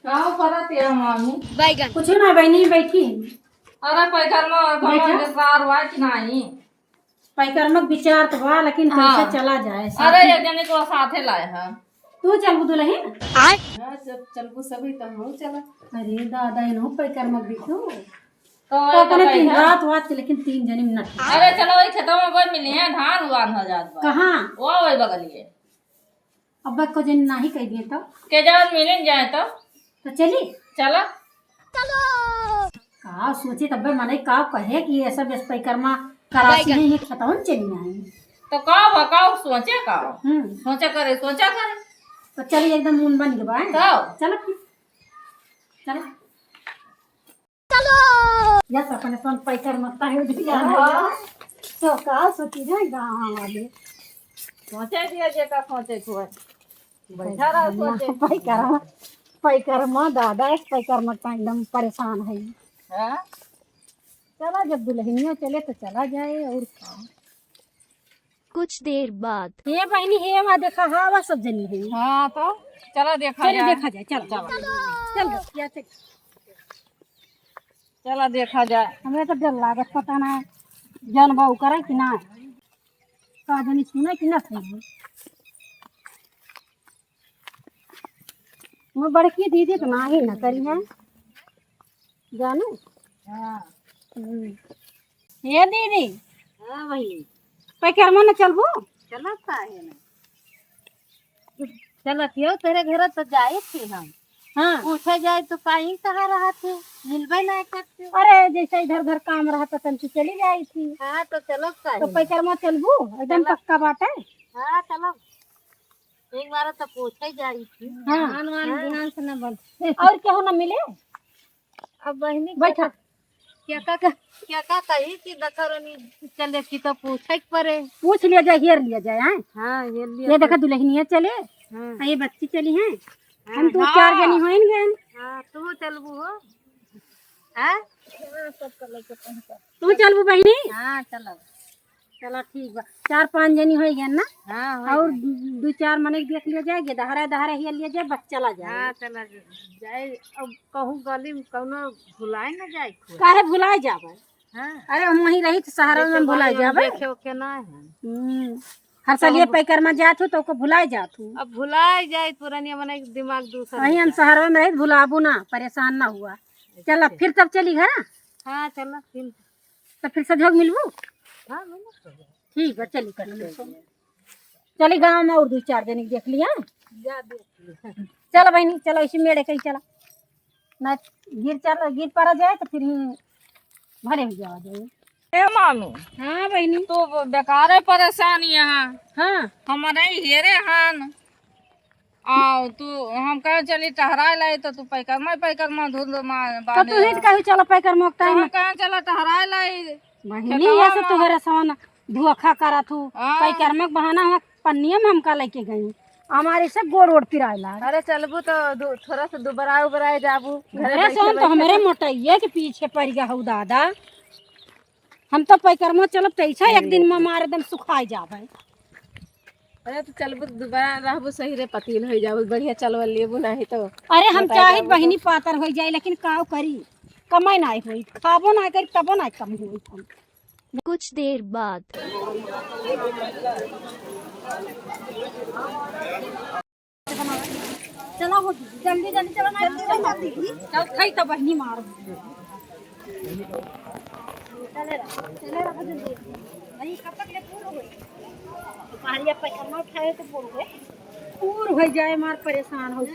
का करत है मामी? बैगन कुछ ना बहनी बैठी। अरे पैकर में विचार हुआ कि नहीं? पैकर मत विचार तो हुआ लेकिन हाँ। कैसे चला जाए अरे ये जने को साथे लाए हैं। तू चल दुल्हन। आए हाँ, जब चलबू सभी तो हम चला। अरे दादा इनो पैकर मत बिठो तो तो अपने कहीं तीन है? रात वात लेकिन 3 जनी में न अरे चलो वही खेतों में कोई मिली है धान उगान हो जात बा। कहाँ वो वही बगलिए अब को जन नहीं कह दिए के जब मिलन जाए तो चली चला। का सोचे तब मने का कहे कि ये सब पैकर में कराची है ये खतौन चली आई। तो का बकाओ सोचे का हम्म सोचा करे तो चली एकदम मुन बन गए बाय तो चलो फिर चलो यस अपने सन पैकर मत है दिया तो का सोची रे गांव वाले सोचे दिया जे का सोचे को बैठा रहा सोचे पैकर में दादा पैकर में एकदम परेशान है। हां चला जब दुल्हनिया चले तो चला जाए और का। कुछ देर बाद हे बहनी हे वहाँ देखा हवा सब जनी है। हां तो चलो देखा चलो जाए। देखा जाए चलो चल क्या चलो देखा जाए। हमें तो डर लागत पता ना जन बाबू करे कि ना का जनी सुने कि ना सुने। मैं बड़की दीदी तो ना ही ना करी है जानू। हां ये दीदी हां भाई पैकर में न चलबो चलता है ना चलतियो तेरे घर तो जाए थे हम। हाँ पूछे जाए तो कहीं कहाँ रहा थे मिलबे नहीं करते। अरे जैसे इधर उधर काम रहा था तन चली जाई थी। हाँ तो चलो तो पैकर में चलबू एकदम पक्का बात है। हाँ चलो एक बार तो पूछे जाई थी। हाँ ध्यान से न बन और क्या हो ना मिले अब बहनी बैठा क्या कही कि दखरनी चले की तो पूछे परे। पूछ लिया जाए हेर लिया जाए। हैं हाँ ये देखा दुल्हनिया चले हाँ ये बच्ची चली हैं हम तो 4 जनी होएंगे। हाँ तू चलबू हो। हाँ तू चलबू बहनी। हाँ चलो चलो ठीक बा 4-5 जनी हो गए ना। हाँ और 2-4 मने देख लिया जाएगा दहरा दहरा ही लिया जाए बस चला जाए। हाँ चला जाए। अब कहूँ गली में कौनो भुलाए न जाए काहे भुलाए जाबे। हाँ अरे हम वहीं रही तो सहारा में भुलाए जाबे। देखे ओके ना है हर साल ये पैकर में जात हूँ तो को भुलाए जात हूँ। अब भुलाए जाए पुरानिया मने दिमाग दूसरा। वहीं हम शहरों में रही भुलाबू ना परेशान ना हुआ। चला फिर तब चली घर। हाँ चलो फिर तो फिर से झोंक मिलबू। हाँ ठीक है चली कर चली गाँव में और 2-4 जनी देख लिया। जा देख चलो बहनी चलो इसी मेड़े कहीं चला ना गिर पड़ा जाए तो फिर ही भरे हो जावा जाए। ए मामी हाँ बहनी तो बेकार है परेशानी यहाँ। हाँ हमारे हेरे हन आओ तू हम कह चली टहरा लाई तो तू पैकर में धुंध तो तू ही कहीं चलो पैकर मोक टाइम हम कह चला टहरा लाई बहनी ऐसे तुहरे सवन धोखा करा तू हाँ। पैकर में बहाना हुआ पन्निया में हमका लेके गई हमारे से गोड़ ओढ़ पिरायला। अरे चलबू तो थोड़ा सा दुबराए जाबू घरे से तो हमारे मोटैये के पीछे पड़ गया हूँ दादा। हम तो पैकर में चलब पैसा एक दिन में हमारे एकदम सुखाई जावे। अरे तो चलबू दोबारा रहबू सही रे पतील हो जाबू बढ़िया चलवा लेबू नहीं तो। अरे हम चाहे बहनी पातर हो जाए लेकिन का करी कमाई ना हुई खाबो ना करी तबो ना कम हुई। हम कुछ देर बाद चलो हो जल्दी जल्दी चलो ना चल खाई तो बहनी मार चले रहा जल्दी नहीं कब तक ले पूरा हो पहाड़िया पैसा ना उठाए तो पूरा हो जाए मार परेशान हो